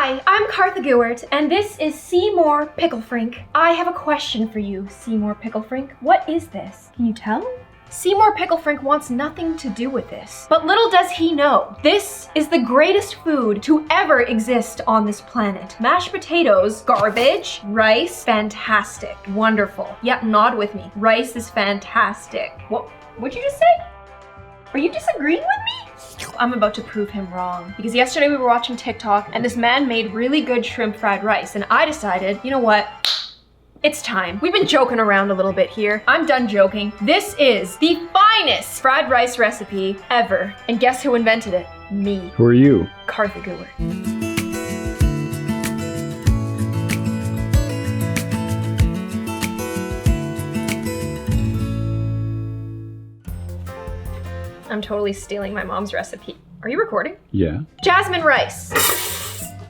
Hi, I'm Carthagewart, and this is Seymour Picklefrink. I have a question for you, Seymour Picklefrink. What is this? Can you tell? Seymour Picklefrink wants nothing to do with this. But little does he know, this is the greatest food to ever exist on this planet. Mashed potatoes, garbage. Rice, fantastic. Wonderful. Yep, nod with me. Rice is fantastic. What'd you just say? Are you disagreeing with me? I'm about to prove him wrong. Because yesterday we were watching TikTok and this man made really good shrimp fried rice, and I decided, you know what? It's time. We've been joking around a little bit here. I'm done joking. This is the finest fried rice recipe ever. And guess who invented it? Me. Who are you? Carthagewart. I'm totally stealing my mom's recipe. Are you recording? Yeah. Jasmine rice.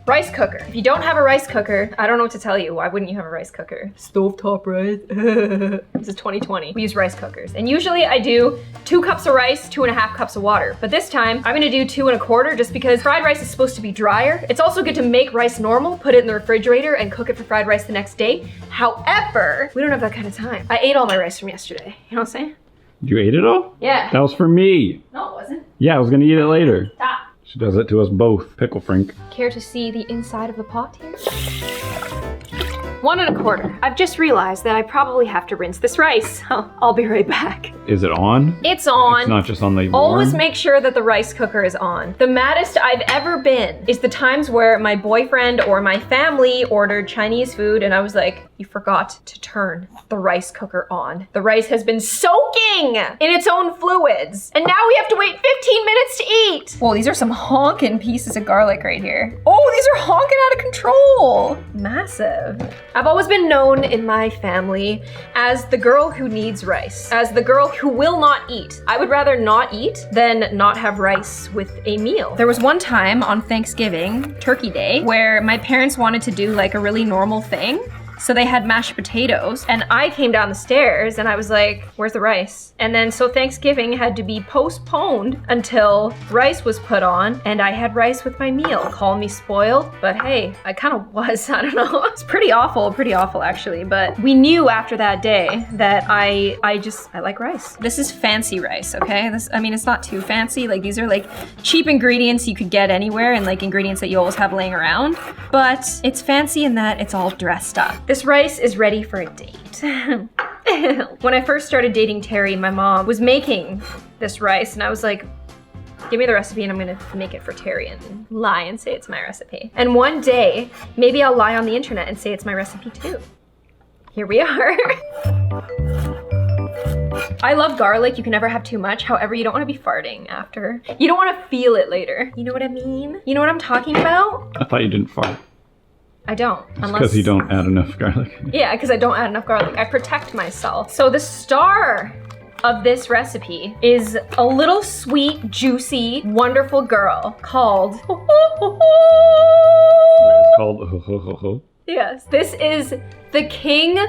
Rice cooker. If you don't have a rice cooker, I don't know what to tell you. Why wouldn't you have a rice cooker? Stovetop rice. This is 2020. We use rice cookers. And usually I do 2 cups of rice, 2.5 cups of water. But this time I'm gonna do 2 1/4 just because fried rice is supposed to be drier. It's also good to make rice normal, put it in the refrigerator and cook it for fried rice the next day. However, we don't have that kind of time. I ate all my rice from yesterday. You know what I'm saying? You ate it all? Yeah. That was for me. No, it wasn't. Yeah, I was gonna eat it later. Stop. She does it to us both. Pickle Frink. Care to see the inside of the pot here? 1 1/4. I've just realized that I probably have to rinse this rice. I'll be right back. Is it on? It's on. It's not just on the Always warm? make sure that the rice cooker is on. The maddest I've ever been is the times where my boyfriend or my family ordered Chinese food and I was like, you forgot to turn the rice cooker on. The rice has been soaking in its own fluids. And now we have to wait 15 minutes to eat. Whoa, these are some honkin' pieces of garlic right here. Oh, these are honkin' out of control. Massive. I've always been known in my family as the girl who needs rice, as the girl who will not eat. I would rather not eat than not have rice with a meal. There was one time on Thanksgiving, Turkey Day, where my parents wanted to do like a really normal thing. So they had mashed potatoes and I came down the stairs and I was like, where's the rice? And then so Thanksgiving had to be postponed until rice was put on and I had rice with my meal. Call me spoiled, but hey, I kind of was, I don't know. It's pretty awful actually, but we knew after that day that I like rice. This is fancy rice, okay? I mean, it's not too fancy. Like these are like cheap ingredients you could get anywhere and like ingredients that you always have laying around, but it's fancy in that it's all dressed up. This rice is ready for a date. When I first started dating Terry, my mom was making this rice and I was like, give me the recipe and I'm gonna make it for Terry and lie and say it's my recipe. And one day, maybe I'll lie on the internet and say it's my recipe too. Here we are. I love garlic, you can never have too much, however you don't wanna be farting after. You don't wanna feel it later. You know what I mean? You know what I'm talking about? I thought you didn't fart. I don't, unless... Because you don't add enough garlic. Yeah, because I don't add enough garlic. I protect myself. So the star of this recipe is a little sweet, juicy, wonderful girl called... Wait, it's called Yes, this is the King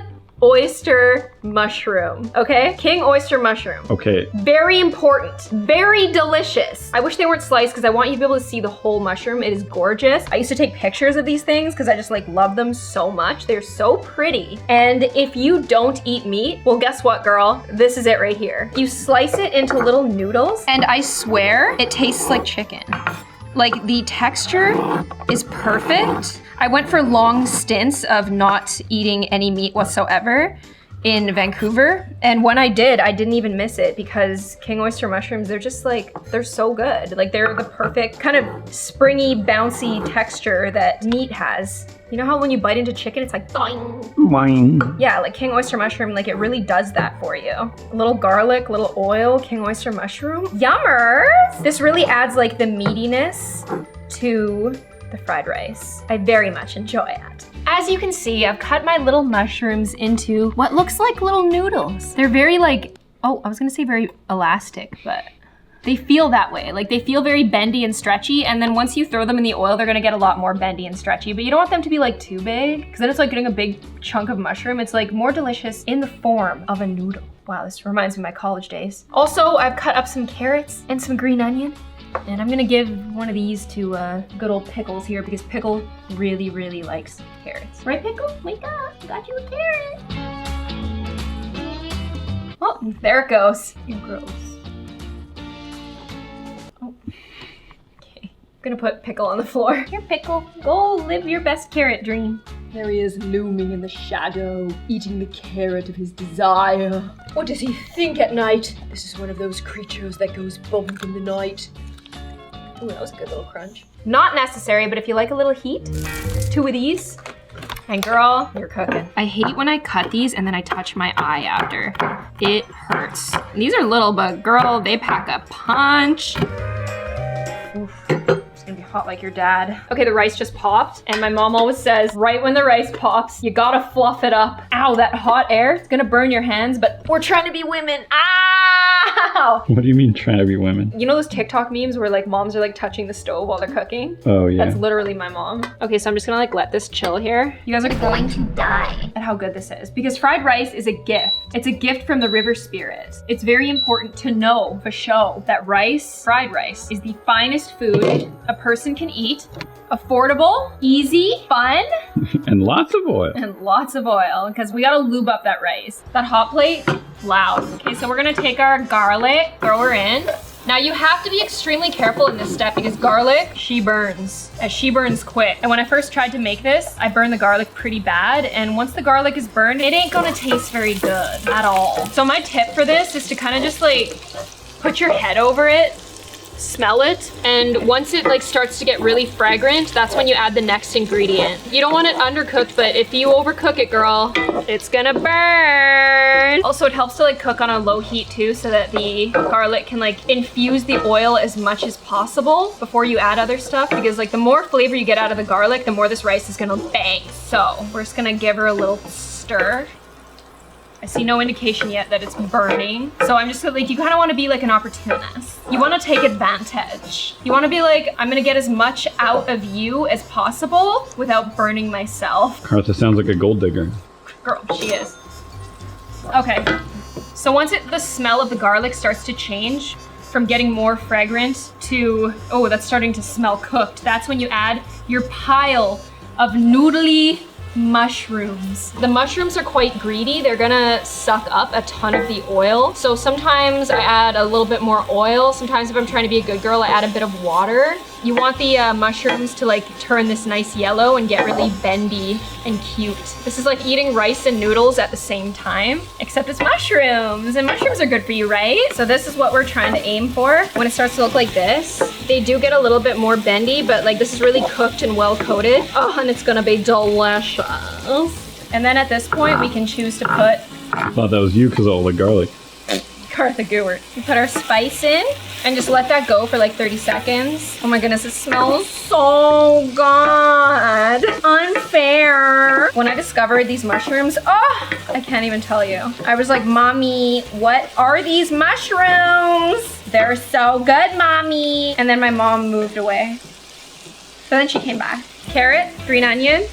Oyster mushroom, okay? King oyster mushroom. Okay. Very important, very delicious. I wish they weren't sliced because I want you to be able to see the whole mushroom. It is gorgeous. I used to take pictures of these things because I just like love them so much. They're so pretty. And if you don't eat meat, well, guess what, girl? This is it right here. You slice it into little noodles and I swear it tastes like chicken. Like the texture is perfect. I went for long stints of not eating any meat whatsoever in Vancouver. And when I did, I didn't even miss it because king oyster mushrooms, they're just like, they're so good. Like they're the perfect kind of springy, bouncy texture that meat has. You know how when you bite into chicken, it's like boing. Boing. Yeah, like king oyster mushroom, like it really does that for you. A little garlic, little oil, king oyster mushroom. Yummers! This really adds like the meatiness to the fried rice. I very much enjoy it. As you can see, I've cut my little mushrooms into what looks like little noodles. They're very like, oh, I was gonna say very elastic, but they feel that way. Like they feel very bendy and stretchy, and then once you throw them in the oil, they're gonna get a lot more bendy and stretchy, but you don't want them to be like too big, because then it's like getting a big chunk of mushroom. It's like more delicious in the form of a noodle. Wow, this reminds me of my college days. Also, I've cut up some carrots and some green onion. And I'm gonna give one of these to good old Pickles here because Pickle really, really likes carrots. Right, Pickle? Wake up, got you a carrot. Oh, there it goes. You're gross. Oh. Okay, I'm gonna put Pickle on the floor. Here, Pickle, go live your best carrot dream. There he is, looming in the shadow, eating the carrot of his desire. What does he think at night? This is one of those creatures that goes bump in the night. Ooh, that was a good little crunch. Not necessary, but if you like a little heat, 2 of these, and girl, you're cooking. I hate when I cut these and then I touch my eye after. It hurts. These are little, but girl, they pack a punch. Oof. It's gonna be hot like your dad. Okay, the rice just popped, and my mom always says, right when the rice pops, you gotta fluff it up. Ow, that hot air, it's gonna burn your hands, but we're trying to be women. Ow! What do you mean trying to be women? You know those TikTok memes where like moms are like touching the stove while they're cooking? Oh yeah. That's literally my mom. Okay, so I'm just gonna like let this chill here. You guys are going to die at how good this is because fried rice is a gift. It's a gift from the river spirit. It's very important to know for sure that rice, fried rice, is the finest food a person can eat. Affordable, easy, fun, And lots of oil. and lots of oil because we gotta lube up that rice. That hot plate, loud. Okay, so we're gonna take our garlic, throw her in. Now you have to be extremely careful in this step because garlic, she burns quick. And when I first tried to make this, I burned the garlic pretty bad. And once the garlic is burned, it ain't gonna taste very good at all. So my tip for this is to kind of just like put your head over it, smell it, and once it like starts to get really fragrant, that's when you add the next ingredient. You don't want it undercooked, but if you overcook it, girl, it's gonna burn. Also, it helps to like cook on a low heat too so that the garlic can like infuse the oil as much as possible before you add other stuff because like the more flavor you get out of the garlic, the more this rice is gonna bang. So we're just gonna give her a little stir. I see no indication yet that it's burning. So I'm just like, you kind of want to be like an opportunist. You want to take advantage. You want to be like, I'm going to get as much out of you as possible without burning myself. Cartha sounds like a gold digger. Girl, she is. Okay. So once the smell of the garlic starts to change from getting more fragrant to, oh, that's starting to smell cooked. That's when you add your pile of noodly mushrooms. The mushrooms are quite greedy. They're gonna suck up a ton of the oil. So sometimes I add a little bit more oil. Sometimes if I'm trying to be a good girl, I add a bit of water. You want the mushrooms to like turn this nice yellow and get really bendy and cute. This is like eating rice and noodles at the same time, except it's mushrooms, and mushrooms are good for you, right? So this is what we're trying to aim for. When it starts to look like this, they do get a little bit more bendy, but like this is really cooked and well coated. Oh, and it's gonna be delicious. And then at this point, we can choose to put I thought that was you because of all the garlic. Cartha Gewert. We put our spice in and just let that go for like 30 seconds. Oh my goodness, it smells so good. Unfair. When I discovered these mushrooms, oh, I can't even tell you. I was like, Mommy, what are these mushrooms? They're so good, Mommy. And then my mom moved away. So then she came back. Carrot, green onion,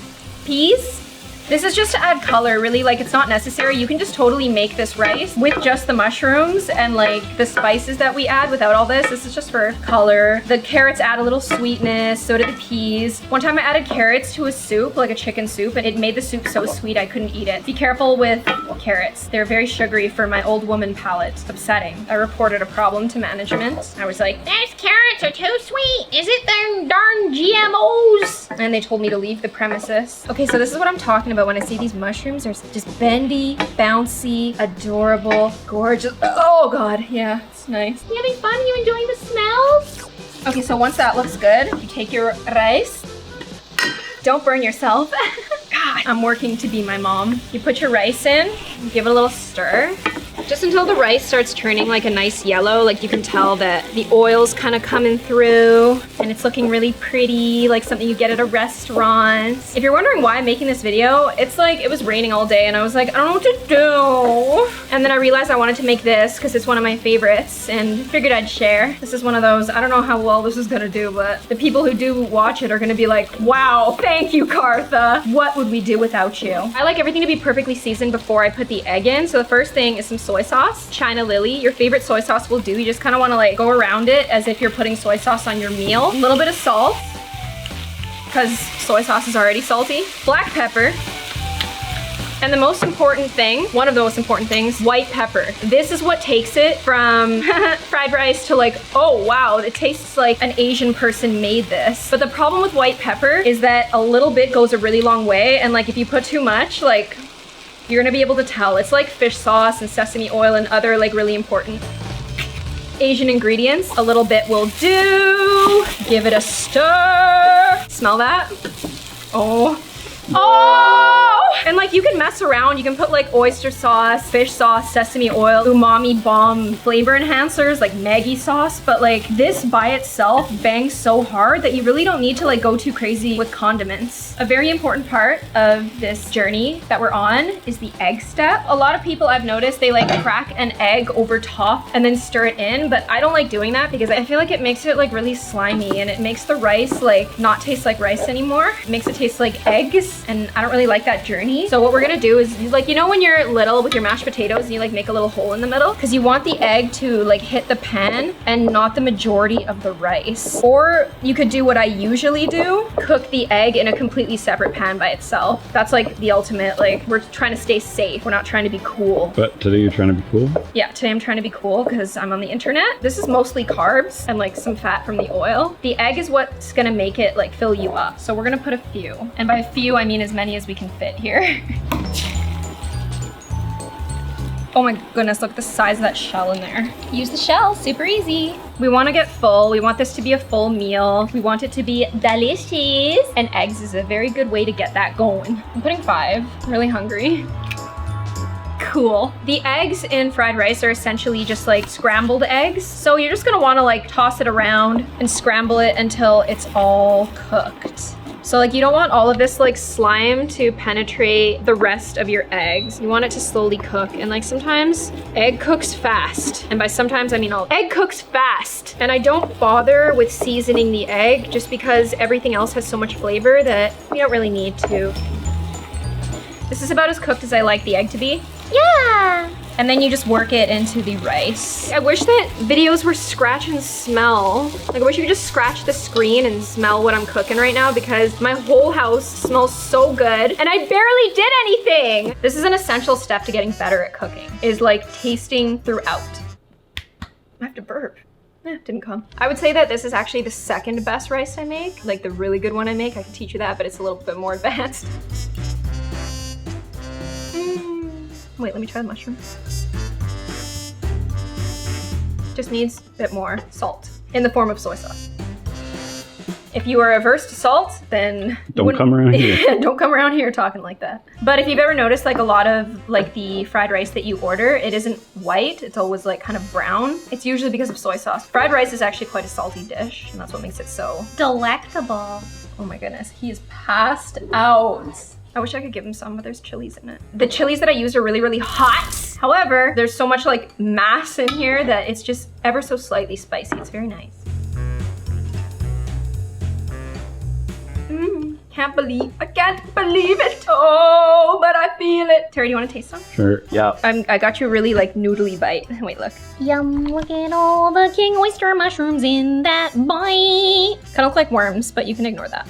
peas. This is just to add color, really. Like, it's not necessary. You can just totally make this rice with just the mushrooms and like the spices that we add without all this. This is just for color. The carrots add a little sweetness, so do the peas. One time I added carrots to a soup, like a chicken soup, and it made the soup so sweet I couldn't eat it. Be careful with carrots. They're very sugary for my old woman palate. It's upsetting. I reported a problem to management. I was like, these carrots are too sweet. Is it them darn GMOs? And they told me to leave the premises. Okay, so this is what I'm talking about when I see these mushrooms. They're just bendy, bouncy, adorable, gorgeous. Oh God, yeah, it's nice. You having fun? You enjoying the smells? Okay, so once that looks good, you take your rice. Don't burn yourself. God, I'm working to be my mom. You put your rice in, give it a little stir. Just until the rice starts turning like a nice yellow, like you can tell that the oil's kind of coming through and it's looking really pretty, like something you get at a restaurant. If you're wondering why I'm making this video, it's like it was raining all day and I was like, I don't know what to do. And then I realized I wanted to make this because it's one of my favorites and figured I'd share. This is one of those, I don't know how well this is gonna do, but the people who do watch it are gonna be like, wow, thank you, Cartha. What would we do without you? I like everything to be perfectly seasoned before I put the egg in. So the first thing is some soy soy sauce. China Lily, your favorite soy sauce will do. You just kind of want to like go around it as if you're putting soy sauce on your meal. A little bit of salt, because soy sauce is already salty. Black pepper. And the most important thing, one of the most important things, white pepper. This is what takes it from fried rice to like, oh wow, it tastes like an Asian person made this. But the problem with white pepper is that a little bit goes a really long way, and like if you put too much, like you're gonna be able to tell. It's like fish sauce and sesame oil and other like really important Asian ingredients. A little bit will do. Give it a stir. Smell that? Oh. Oh! And like you can mess around, you can put like oyster sauce, fish sauce, sesame oil, umami bomb, flavor enhancers like Maggi sauce, but like this by itself bangs so hard that you really don't need to like go too crazy with condiments. A very important part of this journey that we're on is the egg step. A lot of people I've noticed, they like crack an egg over top and then stir it in, but I don't like doing that because I feel like it makes it like really slimy and it makes the rice like not taste like rice anymore. It makes it taste like eggs. And I don't really like that journey. So what we're gonna do is like, you know when you're little with your mashed potatoes and you like make a little hole in the middle? Because you want the egg to like hit the pan and not the majority of the rice. Or you could do what I usually do, cook the egg in a completely separate pan by itself. That's like the ultimate, like we're trying to stay safe. We're not trying to be cool. But today you're trying to be cool? Yeah, today I'm trying to be cool because I'm on the internet. This is mostly carbs and like some fat from the oil. The egg is what's gonna make it like fill you up. So we're gonna put a few. And by a few, I mean as many as we can fit here. Oh my goodness, look at the size of that shell in there. Use the shell, super easy. We want to get full. We want this to be a full meal. We want it to be delicious. And eggs is a very good way to get that going. I'm putting 5, I'm really hungry. Cool. The eggs in fried rice are essentially just like scrambled eggs. So you're just gonna wanna like toss it around and scramble it until it's all cooked. So like you don't want all of this like slime to penetrate the rest of your eggs. You want it to slowly cook, and like sometimes egg cooks fast. And by sometimes I mean all. Egg cooks fast. And I don't bother with seasoning the egg just because everything else has so much flavor that we don't really need to. This is about as cooked as I like the egg to be. Yeah! And then you just work it into the rice. I wish that videos were scratch and smell. Like I wish you could just scratch the screen and smell what I'm cooking right now because my whole house smells so good and I barely did anything. This is an essential step to getting better at cooking, is like tasting throughout. I have to burp. Didn't come. I would say that this is actually the second best rice I make. Like the really good one I make, I can teach you that, but it's a little bit more advanced. Wait, let me try the mushroom. Just needs a bit more salt in the form of soy sauce. If you are averse to salt, then don't come around here. Don't come around here talking like that. But if you've ever noticed like a lot of like the fried rice that you order, it isn't white, it's always like kind of brown. It's usually because of soy sauce. Fried rice is actually quite a salty dish, and that's what makes it so delectable. Oh my goodness, he is passed out. I wish I could give him some, but there's chilies in it. The chilies that I use are really, really hot. However, there's so much like mass in here that it's just ever so slightly spicy. It's very nice. I can't believe it. Oh, but I feel it. Terry, do you want to taste some? Sure. Yeah. I got you a really like noodly bite. Wait, look. Yum, look at all the king oyster mushrooms in that bite. Kind of look like worms, but you can ignore that.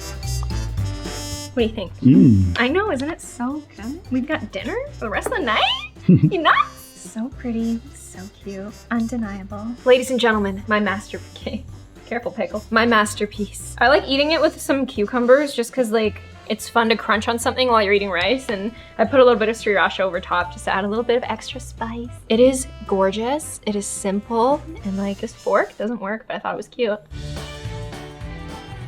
What do you think? I know, isn't it so good? We've got dinner for the rest of the night? You nuts? So pretty, so cute, undeniable. Ladies and gentlemen, my masterpiece. Careful, Pickle. My masterpiece. I like eating it with some cucumbers just because like it's fun to crunch on something while you're eating rice, and I put a little bit of sriracha over top just to add a little bit of extra spice. It is gorgeous, it is simple, and like this fork doesn't work, but I thought it was cute.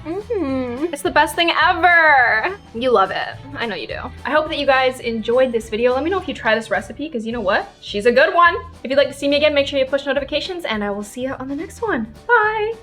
It's the best thing ever. You love it. I know you do. I hope that you guys enjoyed this video. Let me know if you try this recipe, because you know what? She's a good one. If you'd like to see me again, make sure you push notifications, and I will see you on the next one. Bye.